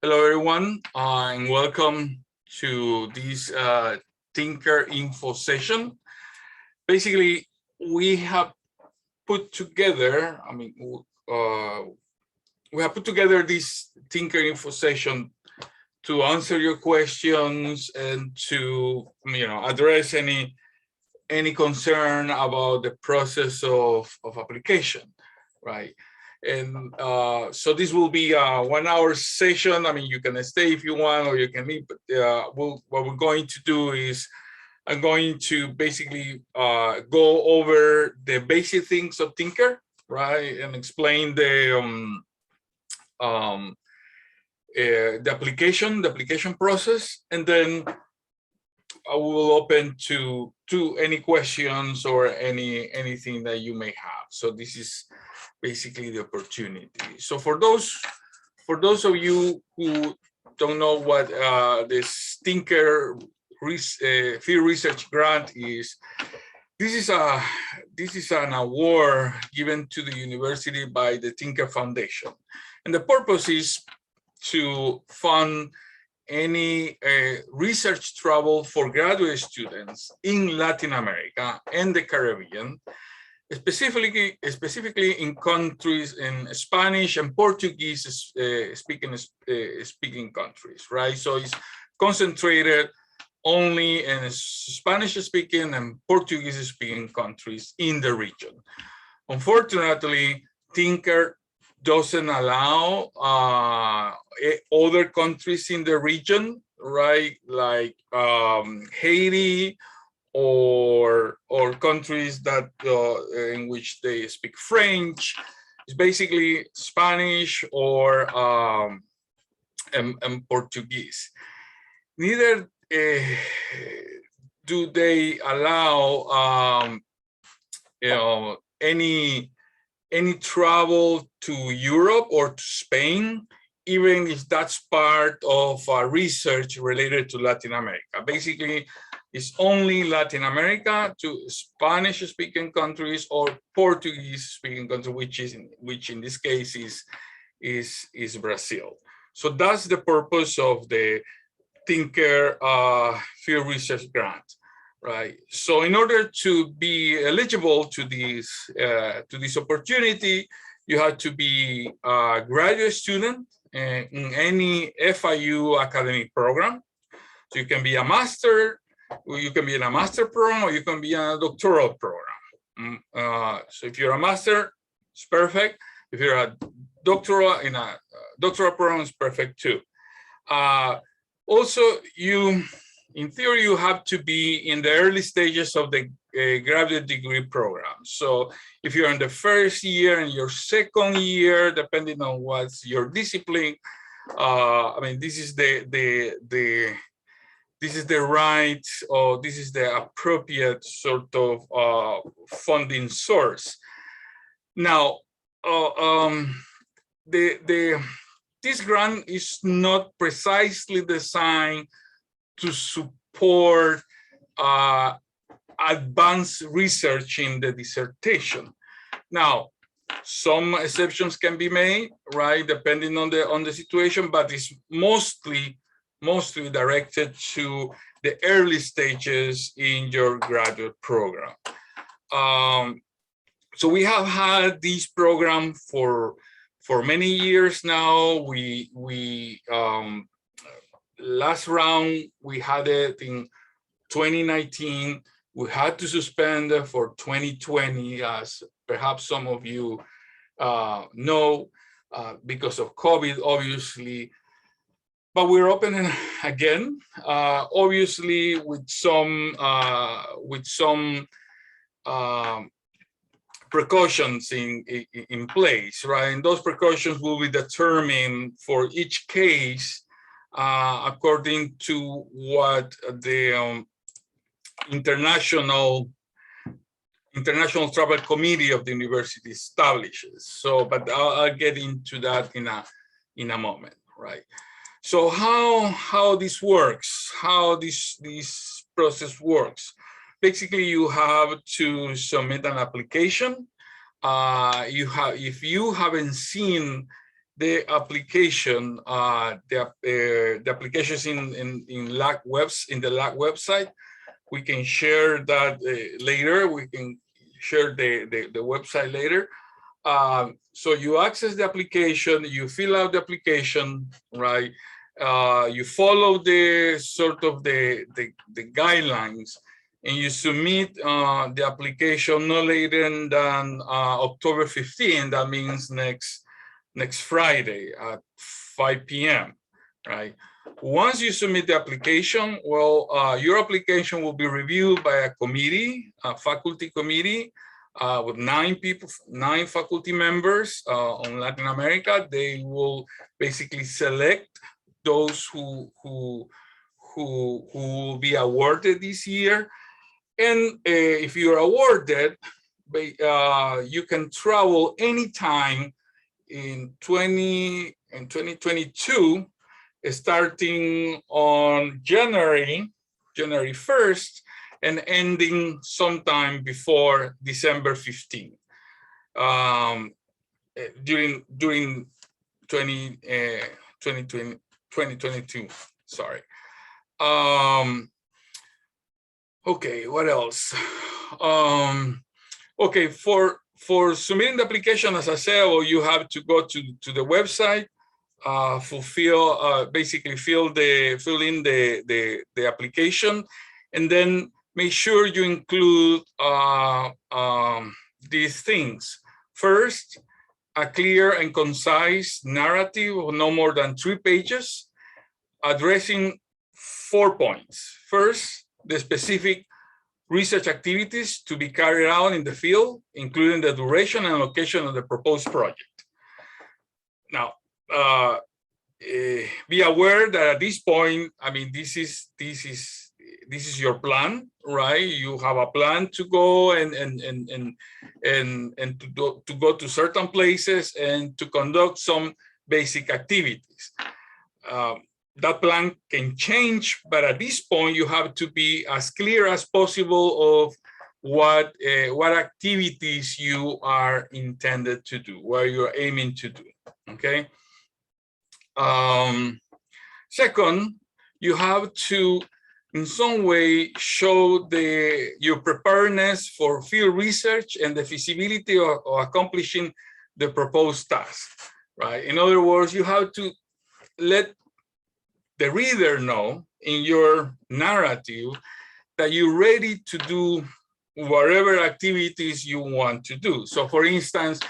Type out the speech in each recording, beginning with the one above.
Hello, everyone, and welcome to this Tinker Info session. Basically, we have put together, we have put together this Tinker Info session to answer your questions and to, address any concern about the process of application, right? And so this will be a 1 hour session. I mean, you can stay if you want, or you can leave. But what we're going to do is I'm going to basically go over the basic things of Tinker, right, and explain the application process, and then I will open to any questions or anything that you may have. So this is basically the opportunity. So for those of you who don't know what this Tinker field research grant is, this is an award given to the university by the Tinker Foundation, and the purpose is to fund any research travel for graduate students in Latin America and the Caribbean, specifically in countries in Spanish and Portuguese speaking countries, right? So it's concentrated only in Spanish speaking and Portuguese speaking countries in the region. Unfortunately, Tinker doesn't allow other countries in the region, right? Like Haiti or countries that in which they speak French. It's basically Spanish or and Portuguese. Neither do they allow any travel to Europe or to Spain, even if that's part of research related to Latin America. Basically, it's only Latin America to Spanish-speaking countries or Portuguese-speaking countries, which in this case is Brazil. So that's the purpose of the Tinker Field Research Grant. Right. So in order to be eligible to this opportunity, you have to be a graduate student in any FIU academic program. So you can be a master, or you can be in a master program, or you can be in a doctoral program. So if you're a master, it's perfect. If you're a doctoral in a doctoral program, it's perfect too. Also, in theory, you have to be in the early stages of the graduate degree program. So if you're in the first year and your second year, depending on what's your discipline, this is the right, or this is the appropriate sort of funding source. Now, this grant is not precisely designed to support advanced research in the dissertation. Now, some exceptions can be made, right, depending on the situation, but it's mostly directed to the early stages in your graduate program. So we have had this program for many years now. Last round, we had it in 2019. We had to suspend it for 2020, as perhaps some of you know, because of COVID, obviously. But we're opening again, obviously with some precautions in place, right? And those precautions will be determined for each case according to what the International Travel Committee of the university establishes. So, but I'll get into that in a moment, right? So how this works, how this process works. Basically, you have to submit an application. If you haven't seen the application, the applications in LACC in the LACC website. We can share that later. We can share the website later. So you access the application, you fill out the application, right? You follow the sort of the guidelines, and you submit the application no later than October 15. That means next Friday at 5 p.m. right? Once you submit the application, well, your application will be reviewed by a committee, a faculty committee, with 9 people, 9 faculty members on Latin America. They will basically select those who will be awarded this year. And if you're awarded, you can travel anytime in 2022, starting on January 1st and ending sometime before December 15th, during 2022, sorry. Okay, what else? Okay, for submitting the application, as I said, well, you have to go to the website, basically fill in the application, and then make sure you include these things. First, a clear and concise narrative of no more than 3 pages, addressing 4 points. First, the specific research activities to be carried out in the field, including the duration and location of the proposed project. Now, be aware that at this point, I mean, this is your plan, right? You have a plan to go and to go to certain places and to conduct some basic activities. That plan can change, but at this point, you have to be as clear as possible of what activities you are intended to do, what you're aiming to do, okay? Second, you have to, in some way, show your preparedness for field research and the feasibility of accomplishing the proposed task, right? In other words, you have to let the reader know in your narrative that you're ready to do whatever activities you want to do. So for instance,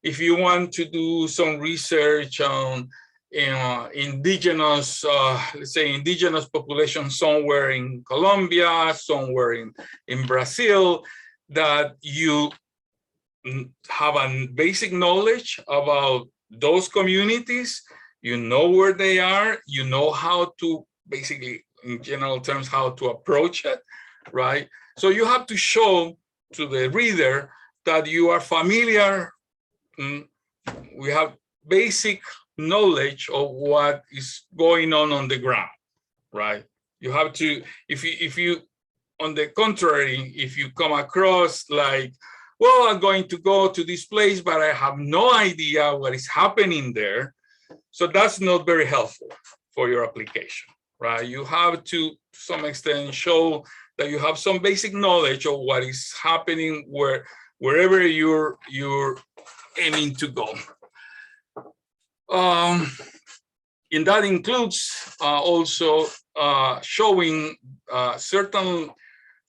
if you want to do some research on indigenous, let's say indigenous population somewhere in Colombia, somewhere in Brazil, that you have a basic knowledge about those communities, you know where they are, you know how to basically, in general terms, how to approach it, right? So you have to show to the reader that you are familiar, we have basic knowledge of what is going on the ground, right? You have to, if you, on the contrary, if you come across like, well, I'm going to go to this place, but I have no idea what is happening there. So that's not very helpful for your application, right? You have to some extent, show that you have some basic knowledge of what is happening wherever you're aiming to go. And that includes also showing certain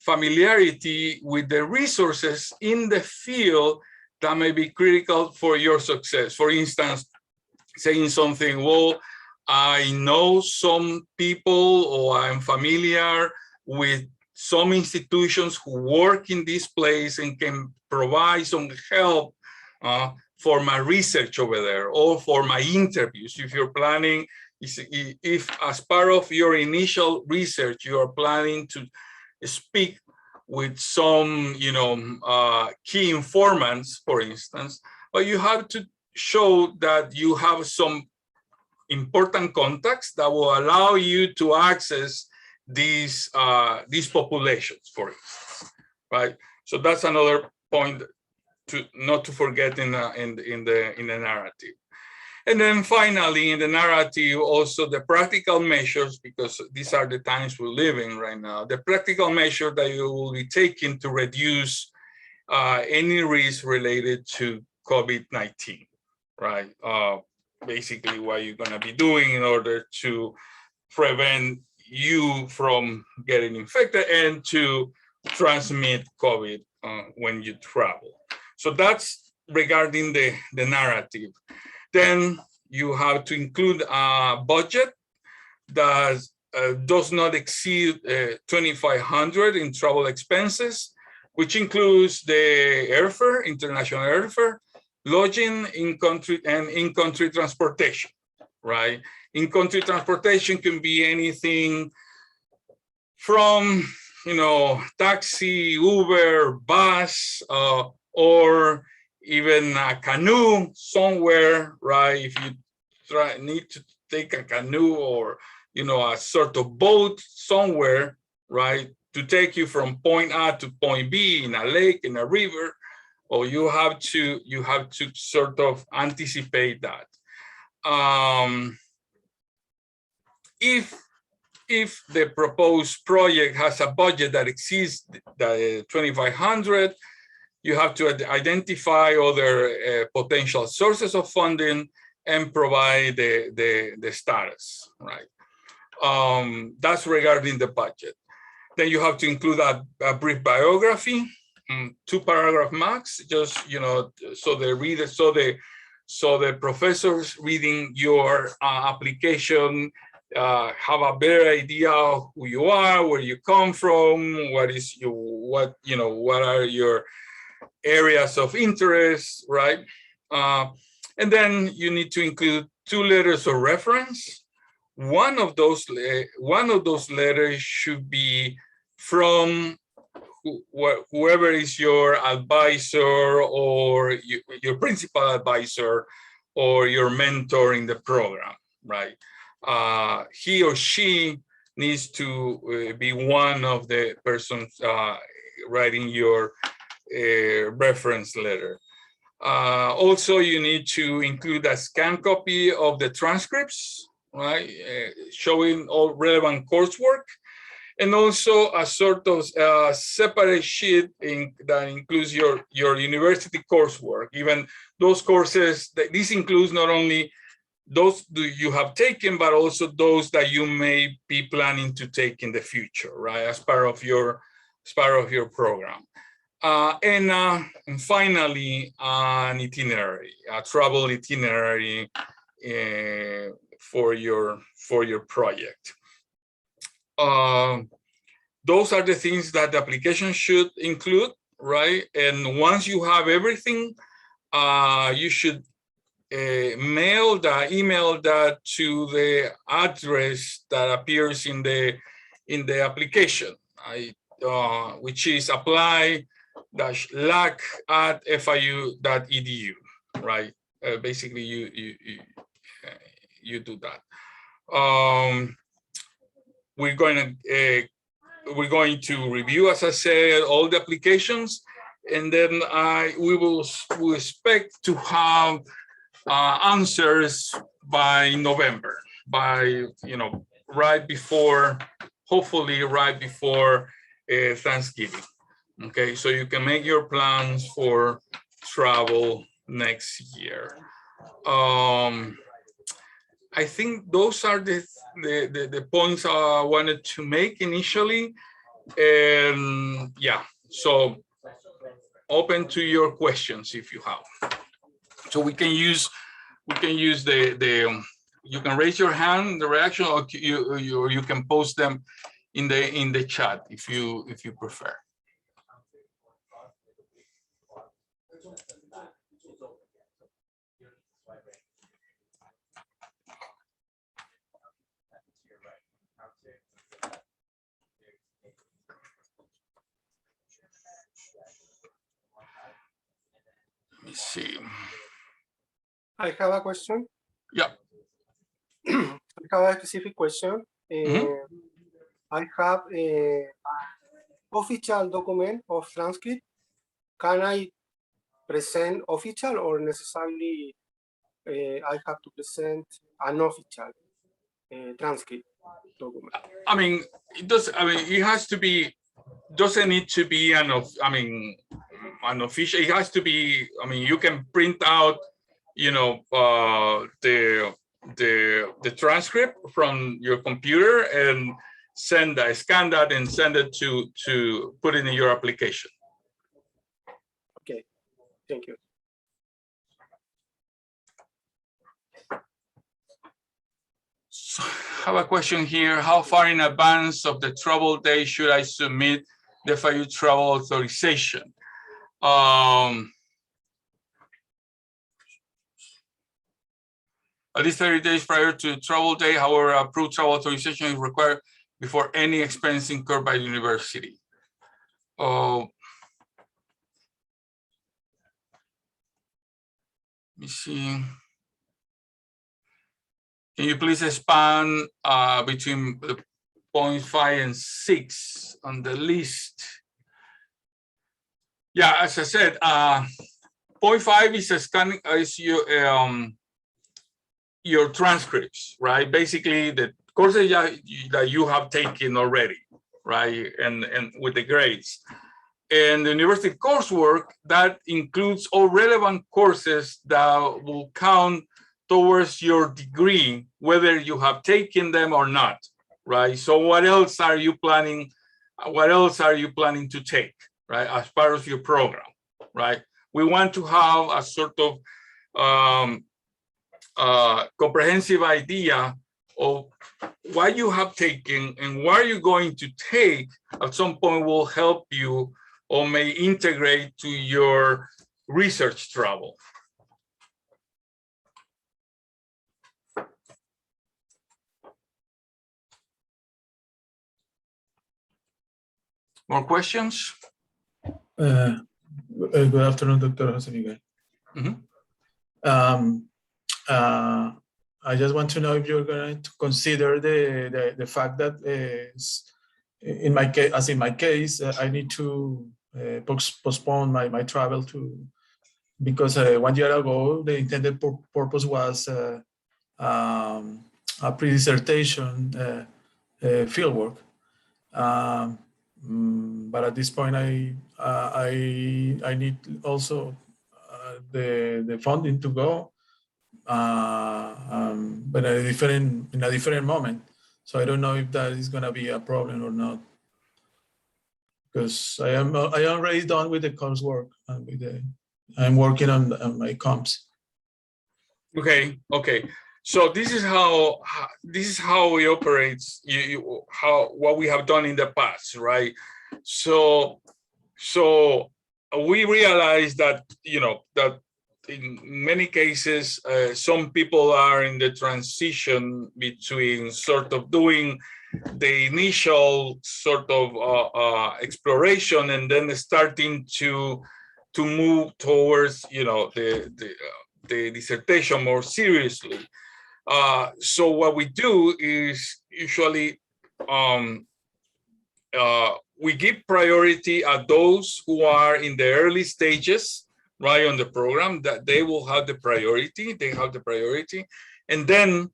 familiarity with the resources in the field that may be critical for your success. For instance, saying something, well, I know some people, or I'm familiar with some institutions who work in this place and can provide some help for my research over there, or for my interviews. If you're planning, if as part of your initial research, you are planning to speak with some, key informants, for instance, but you have to show that you have some important contacts that will allow you to access these populations, for instance, right? So that's another point not to forget in the narrative. And then finally, in the narrative, also the practical measures, because these are the times we're living right now, the practical measure that you will be taking to reduce any risk related to COVID-19, right? Basically what you're gonna be doing in order to prevent you from getting infected and to transmit COVID when you travel. So that's regarding the narrative. Then you have to include a budget that does not exceed 2,500 in travel expenses, which includes the airfare, international airfare, lodging, in-country, and in-country transportation, right? In-country transportation can be anything from, taxi, Uber, bus, or even a canoe somewhere, right? If you need to take a canoe or, a sort of boat somewhere, right? To take you from point A to point B in a lake, in a river, or you have to sort of anticipate that. If the proposed project has a budget that exceeds the 2,500, you have to identify other potential sources of funding and provide the status, right? That's regarding the budget. Then you have to include a brief biography, 2-paragraph max, just so the reader, so the professors reading your application have a better idea of who you are, where you come from, what are your areas of interest, right? And then you need to include 2 letters of reference. One of those letters should be from whoever is your advisor or your principal advisor or your mentor in the program, right? He or she needs to be one of the persons writing your reference letter. Also, you need to include a scanned copy of the transcripts, right? Showing all relevant coursework, and also a sort of separate sheet that includes your university coursework. Even those courses, this includes not only those you have taken, but also those that you may be planning to take in the future, right? As part of your program. And finally, an itinerary, a travel itinerary for your project. Those are the things that the application should include, right? And once you have everything, you should email that to the address that appears in the application, which is apply-lac@fiu.edu, right? Basically, you do that. We're going to review, as I said, all the applications, and then we expect to have answers by November, hopefully right before Thanksgiving. Okay, so you can make your plans for travel next year. I think those are the points I wanted to make initially, and yeah, so open to your questions if you have. So we can use you can raise your hand, the reaction, or you can post them in the chat if you prefer. Let me see. I have a question. Yeah. I have a specific question. I have a official document of transcript. Can I present official or necessarily I have to present an official transcript document. I mean, it does. I mean, it has to be. Doesn't need to be an official. It has to be. I mean, you can print out, you know, the transcript from your computer and scan that and send it to put it in your application. Okay, thank you. So I have a question here. How far in advance of the travel day should I submit the FIU travel authorization? At least 30 days prior to travel day, however, approved travel authorization is required before any expense incurred by the university. Let me see. Can you please expand between the 0.5 and 6 on the list? Yeah, as I said, 0.5 is a scanning is your transcripts, right? Basically, the courses that you have taken already, right? And with the grades. And the university coursework, that includes all relevant courses that will count towards your degree, whether you have taken them or not, right? So what else are you planning? What else are you planning to take, right? As part of your program, right? We want to have a sort of comprehensive idea of what you have taken and what you're going to take at some point will help you or may integrate to your research travel. More questions? Good afternoon, Dr. Jose Miguel. I just want to know if you're going to consider the fact that in my case, as in my case, I need to postpone my travel to, because 1 year ago the intended purpose was a pre-dissertation fieldwork. But at this point, I need also the funding to go, but in a different moment. So I don't know if that is going to be a problem or not, because I am already done with the coursework and I'm working on my comps. Okay. So this is how it operates. What we have done in the past, right? So we realize that that in many cases some people are in the transition between sort of doing the initial sort of exploration and then starting to move towards the dissertation more seriously. So what we do is usually we give priority at those who are in the early stages, right, on the program, that they will have the priority. They have the priority, and then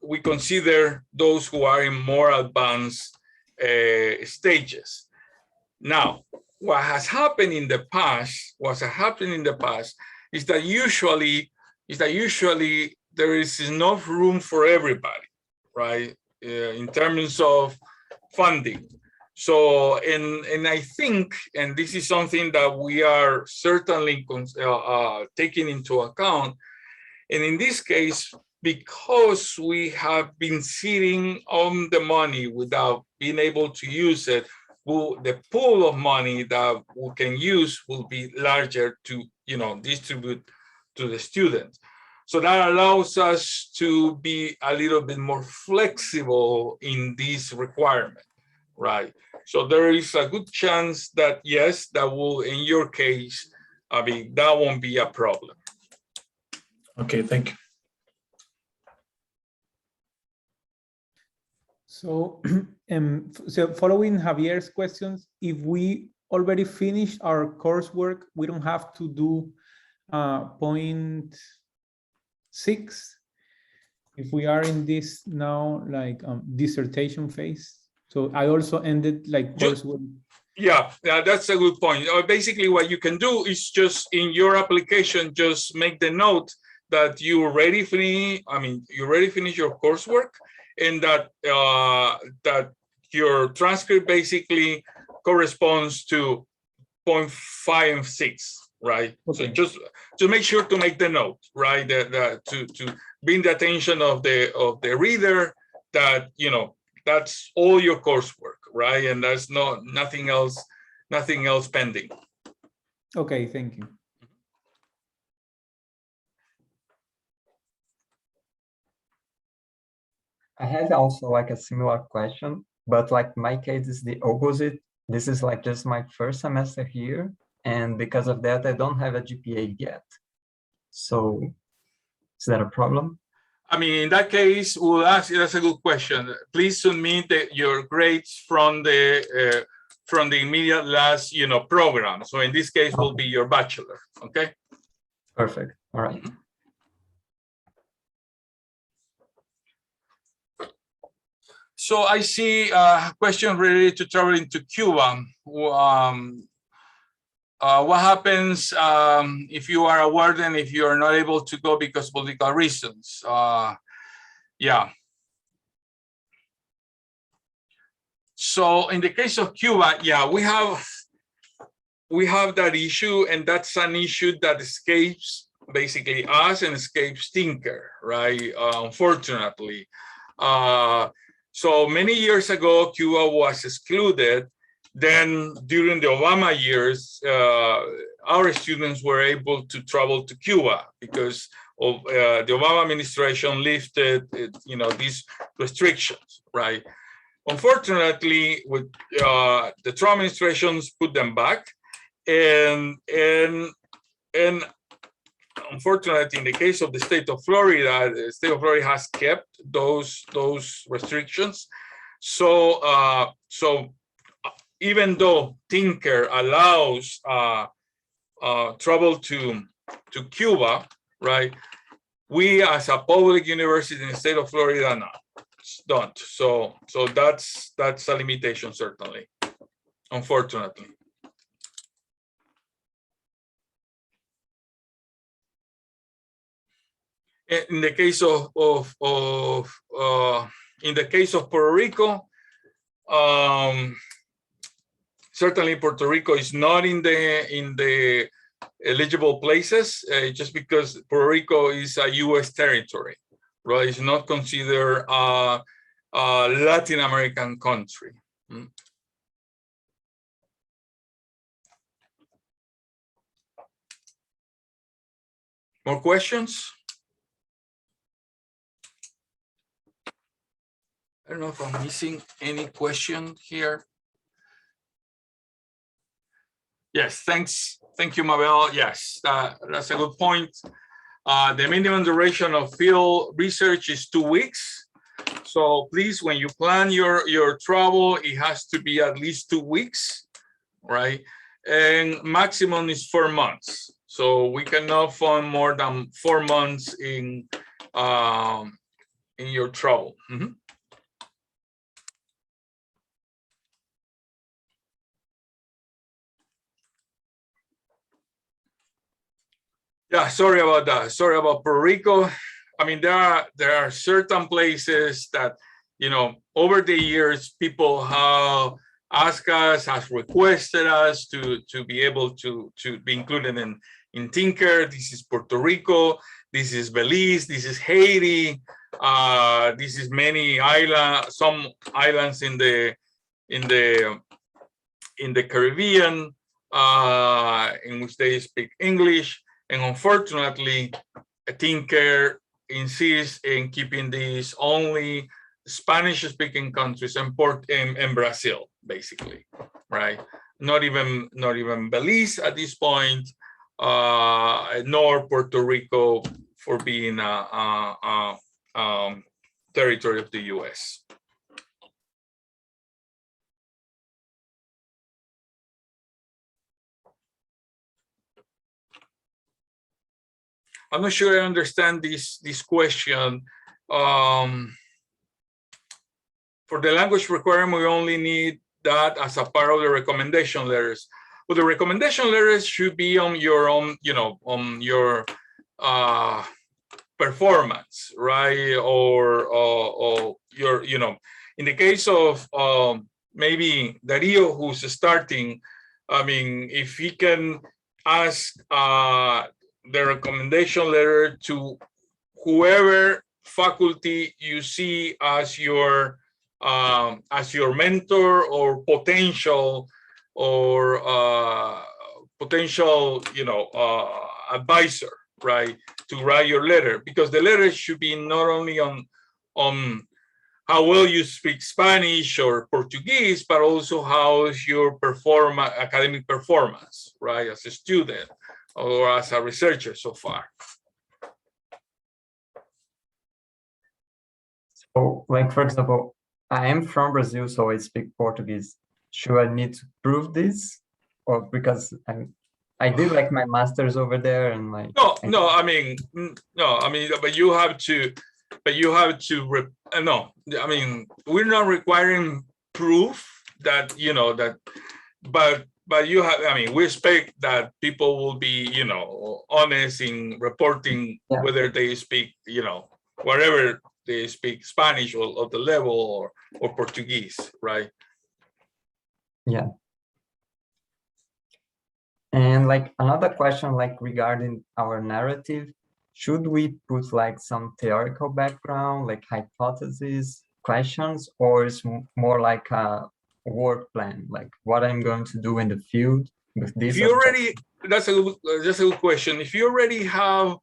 we consider those who are in more advanced stages. Now, what has happened in the past is that usually there is enough room for everybody, right? In terms of funding. So, and I think, and this is something that we are certainly taking into account. And in this case, because we have been sitting on the money without being able to use it, the pool of money that we can use will be larger to distribute to the students. So that allows us to be a little bit more flexible in this requirement, right? So there is a good chance that yes, that will, in your case, I mean, that won't be a problem. Okay, thank you. So, so following Javier's questions, if we already finished our coursework, we don't have to do point 6, if we are in this now like dissertation phase. So I also ended like coursework. Yeah, that's a good point. Basically, what you can do is just in your application, just make the note that you already finish. I mean, you already finished your coursework, and that that your transcript basically corresponds to 0.5 and 6, right? Okay. So just to make sure to make the note, right? That to bring the attention of the reader that that's all your coursework, right? And there's nothing else pending. Okay, thank you. I had also like a similar question, but like my case is the opposite. This is like just my first semester here, and because of that, I don't have a GPA yet. So is that a problem? I mean, in that case, we'll ask you, that's a good question. Please submit your grades from the immediate last, program. So in this case, will be your bachelor, okay? Perfect, all right. So I see a question related to traveling to Cuba. What happens if you are a warden, if you are not able to go because of political reasons? Yeah. So in the case of Cuba, yeah, we have that issue, and that's an issue that escapes basically us and escapes Tinker, right? Unfortunately. So many years ago, Cuba was excluded. Then during the Obama years, our students were able to travel to Cuba because of the Obama administration lifted, these restrictions, right? Unfortunately, with the Trump administrations put them back, and unfortunately, in the case of the state of Florida, the state of Florida has kept those restrictions. So even though Tinker allows travel to Cuba, right? We as a public university in the state of Florida don't. So that's a limitation, certainly, unfortunately. In the case of Puerto Rico, certainly Puerto Rico is not in the eligible places, just because Puerto Rico is a U.S. territory, right? It's not considered a Latin American country. More questions? I don't know if I'm missing any question here. Yes, thanks. Thank you, Mabel. Yes, that's a good point. The minimum duration of field research is 2 weeks. So please, when you plan your travel, it has to be at least 2 weeks, right? And maximum is 4 months. So we cannot fund more than 4 months in your travel. Mm-hmm. Yeah, sorry about that. Sorry about Puerto Rico. I mean, there are certain places that, over the years, people have asked us, has requested us to be able to be included in Tinker. This is Puerto Rico. This is Belize. This is Haiti. This is many islands, some islands in the Caribbean, in which they speak English. And unfortunately, Tinker insists in keeping these only Spanish-speaking countries and Brazil, basically, right? Not even Belize at this point, nor Puerto Rico for being a territory of the U.S. I'm not sure I understand this question. For the language requirement, we only need that as a part of the recommendation letters. But the recommendation letters should be on your own, on your performance, right? Or your, in the case of maybe Dario, who's starting, I mean, if he can ask the recommendation letter to whoever faculty you see as your mentor or potential advisor, right, to write your letter, because the letter should be not only on how well you speak Spanish or Portuguese, but also how is your academic performance, right, as a student or as a researcher so far. So, like, for example, I am from Brazil, so I speak Portuguese. Should I need to prove this? Or because I did like my master's over there and like... No, I mean, but you have to, no, I mean, we're not requiring proof that, but you have, I mean, we expect that people will be, honest in reporting whether they speak, whatever they speak Spanish or the level or Portuguese, right? Yeah. And like another question, like regarding our narrative, should we put like some theoretical background, like hypotheses, questions, or is more like a work plan, like what I'm going to do in the field with this? If you already, that's a good question. If you already have,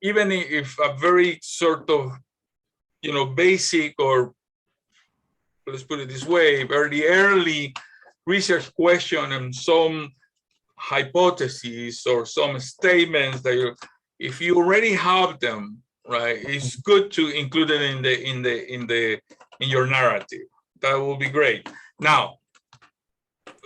even if a very sort of, basic, or let's put it this way, very early research question and some hypotheses or some statements that if you already have them, right, it's good to include it in your narrative. That will be great. Now,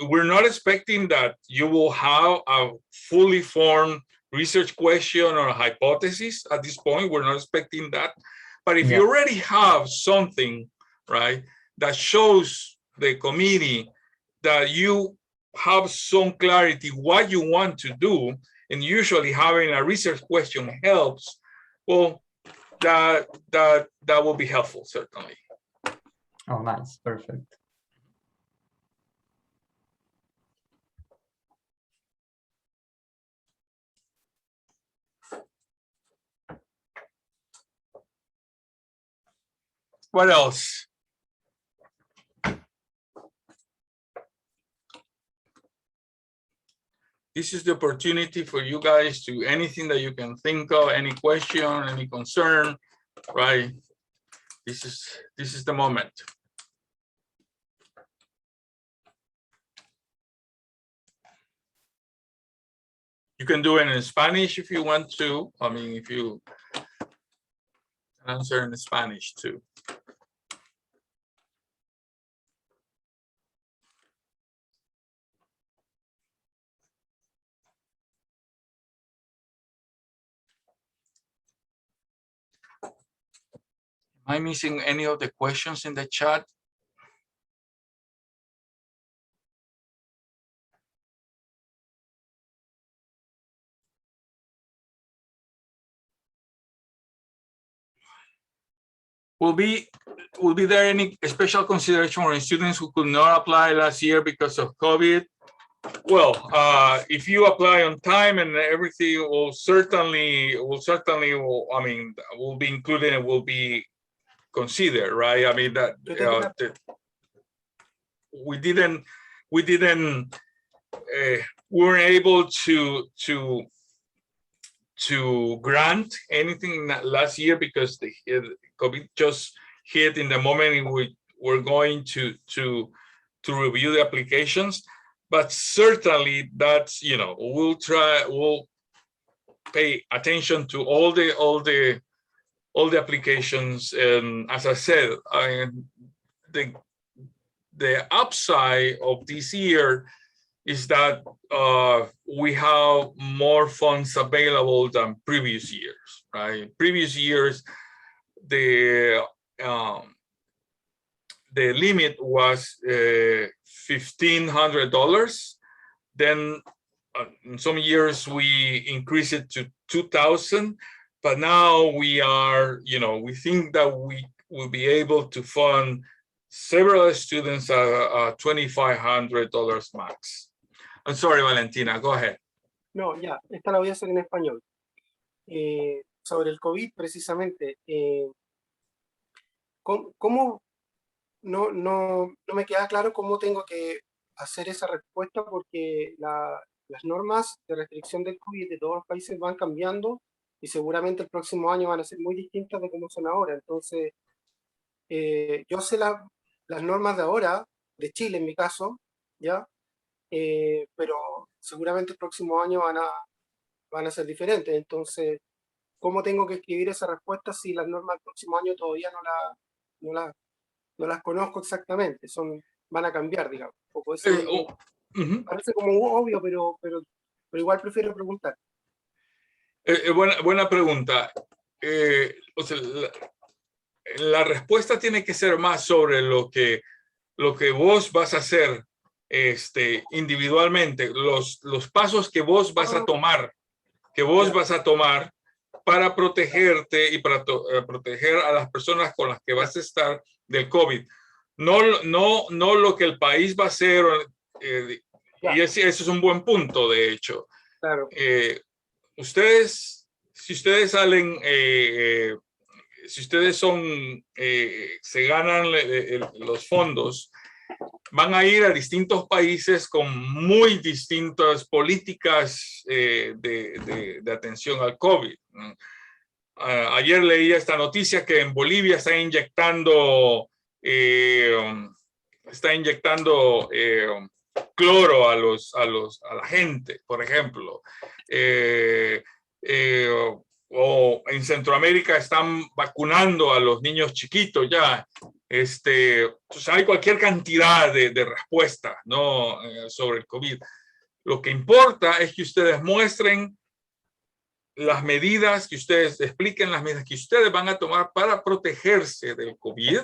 we're not expecting that you will have a fully formed research question or a hypothesis at this point. We're not expecting that. But if you already have something, right, that shows the committee that you have some clarity what you want to do, and usually having a research question helps, well, that will be helpful, certainly. Oh, nice, perfect. What else? This is the opportunity for you guys to anything that you can think of, any question, any concern, right? This is the moment. You can do it in Spanish if you want to. I mean, if you can answer in Spanish too. Am I missing any of the questions in the chat? Will be there any special consideration for students who could not apply last year because of COVID? Well, if you apply on time and everything, will certainly, I mean, will be included and will be considered, right? I mean that we weren't able to grant anything last year because the COVID just hit in the moment in which we're going to review the applications. But certainly that's, we'll pay attention to all the applications. And as I said, the upside of this year is that we have more funds available than previous years, right? Previous years, the limit was $1,500. Then in some years we increased it to 2,000, but now we are, we think that we will be able to fund several students at $2,500 max. I'm sorry, Valentina, go ahead. No, ya, esta la voy a hacer en español. Sobre el COVID, precisamente, ¿cómo no me queda claro cómo tengo que hacer esa respuesta? Porque las normas de restricción del COVID de todos los países van cambiando y seguramente el próximo año van a ser muy distintas de cómo son ahora. Entonces, yo sé las normas de ahora, de Chile en mi caso, ¿ya? Pero seguramente el próximo año van a ser diferentes. Entonces, ¿cómo tengo que escribir esa respuesta si las normas del próximo año todavía no las conozco exactamente? Van a cambiar, digamos. Eso parece como obvio, pero igual prefiero preguntar. Buena pregunta. O sea, la respuesta tiene que ser más sobre lo que vos vas a hacer individualmente, los pasos que vos vas a tomar, para protegerte y para proteger a las personas con las que vas a estar del COVID. No lo que el país va a hacer, y ese es un buen punto, de hecho. Claro. Si ustedes salen, si ustedes se ganan los fondos, van a ir a distintos países con muy distintas políticas de atención al COVID. Ayer leía esta noticia que en Bolivia está inyectando cloro a la gente, por ejemplo. O en Centroamérica están vacunando a los niños chiquitos ya. Pues hay cualquier cantidad de respuestas, ¿no? Sobre el COVID. Lo que importa es que ustedes muestren las medidas, que ustedes expliquen las medidas que ustedes van a tomar para protegerse del COVID,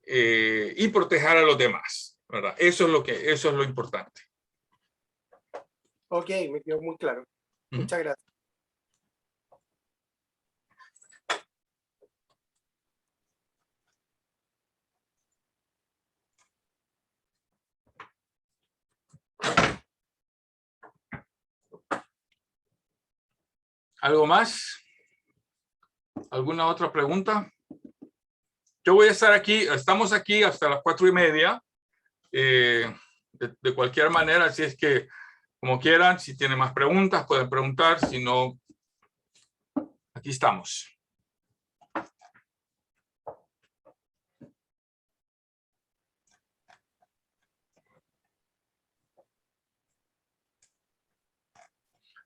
y proteger a los demás, ¿verdad? Eso es lo importante. Ok, me quedó muy claro. Muchas gracias. ¿Algo más? ¿Alguna otra pregunta? Yo voy a estar aquí, estamos aquí hasta las 4:30, de cualquier manera, así es que como quieran, si tienen más preguntas pueden preguntar, si no, aquí estamos.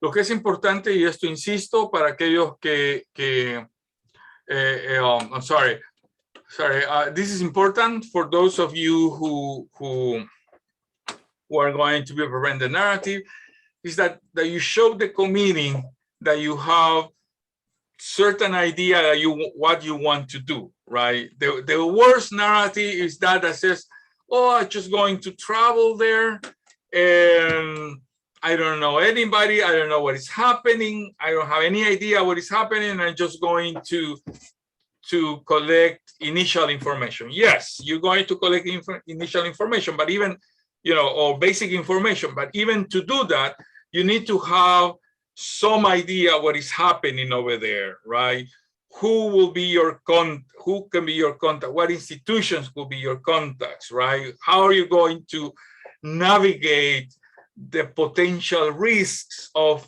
Lo que es importante, y esto insisto, para aquellos I'm sorry, this is important for those of you who are going to be preparing the narrative, is that you show the committee that you have certain idea that what you want to do, right? The worst narrative is that says, oh, I'm just going to travel there and I don't know anybody, I don't know what is happening, I don't have any idea what is happening, I'm just going to collect initial information. Yes, you're going to collect initial information, but even, or basic information, but even to do that, you need to have some idea what is happening over there, right? Who will be who can be your contact? What institutions will be your contacts, right? How are you going to navigate the potential risks of,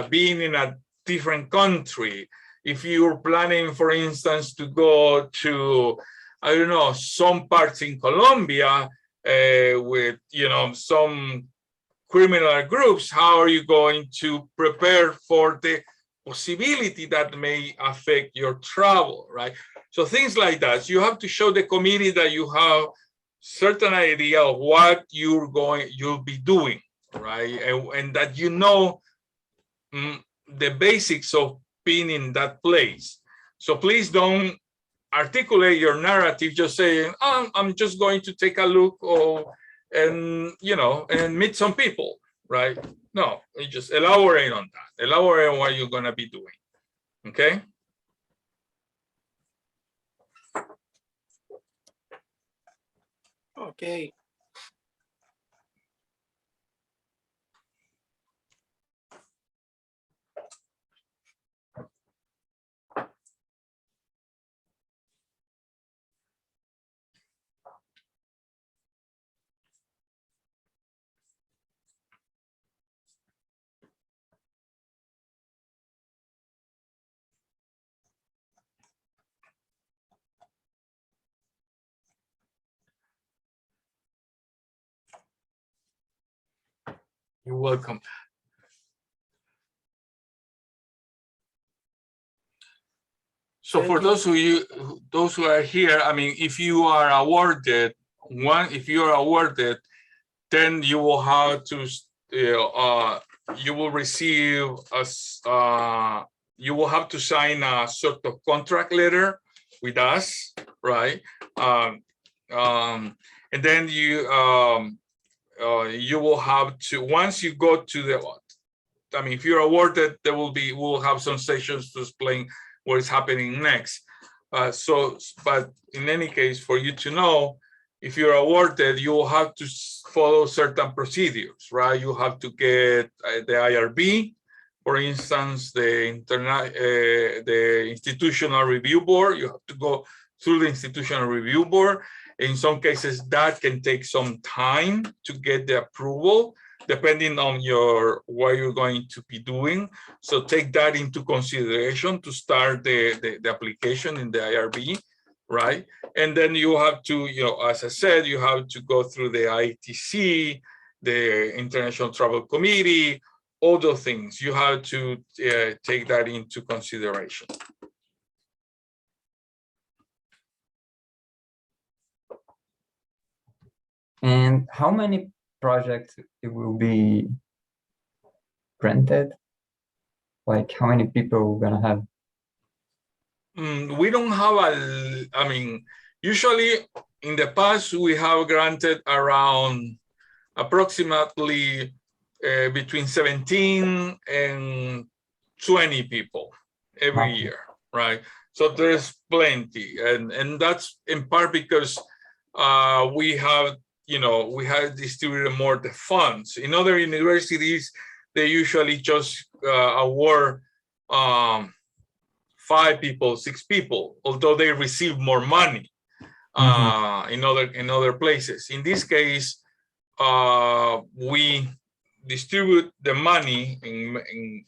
being in a different country? If you're planning, for instance, to go to, I don't know, some parts in Colombia with, some criminal groups, how are you going to prepare for the possibility that may affect your travel, right? So things like that. So you have to show the committee that you have certain idea of what you'll be doing, right? And that you know the basics of being in that place. So please don't articulate your narrative just saying, oh, I'm just going to take a look and meet some people, right? No, you just elaborate on that. Elaborate on what you're going to be doing. Okay. Okay. You're welcome. So for those who are here, I mean, if you are awarded, then you will have to, you will receive you will have to sign a sort of contract letter with us, right? And then you will have to, once you go to the, I mean, if you're awarded, we'll have some sessions to explain what is happening next. But in any case, for you to know, if you're awarded, you will have to follow certain procedures, right? You have to get the IRB, for instance, the Institutional Review Board. You have to go through the Institutional Review Board. In some cases, that can take some time to get the approval, depending on what you're going to be doing. So take that into consideration to start the application in the IRB, right? And then you have to, as I said, you have to go through the ITC, the International Travel Committee, all those things. You have to take that into consideration. And how many projects it will be granted? Like how many people we're gonna have? We don't have I mean, usually in the past, we have granted around approximately between 17 and 20 people every year, right? So there's plenty. And that's in part because we have distributed more the funds. In other universities, they usually just award 5 people, 6 people, although they receive more money in other places. In this case, we distribute the money in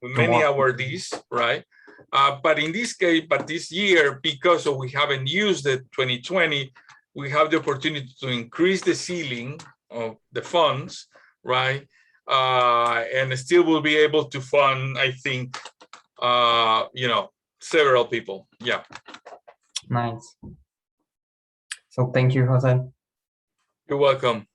many awardees, right? But in this case, this year, because we haven't used it 2020, we have the opportunity to increase the ceiling of the funds, right? And still will be able to fund, I think, several people. Yeah. Nice. So thank you, Jose. You're welcome.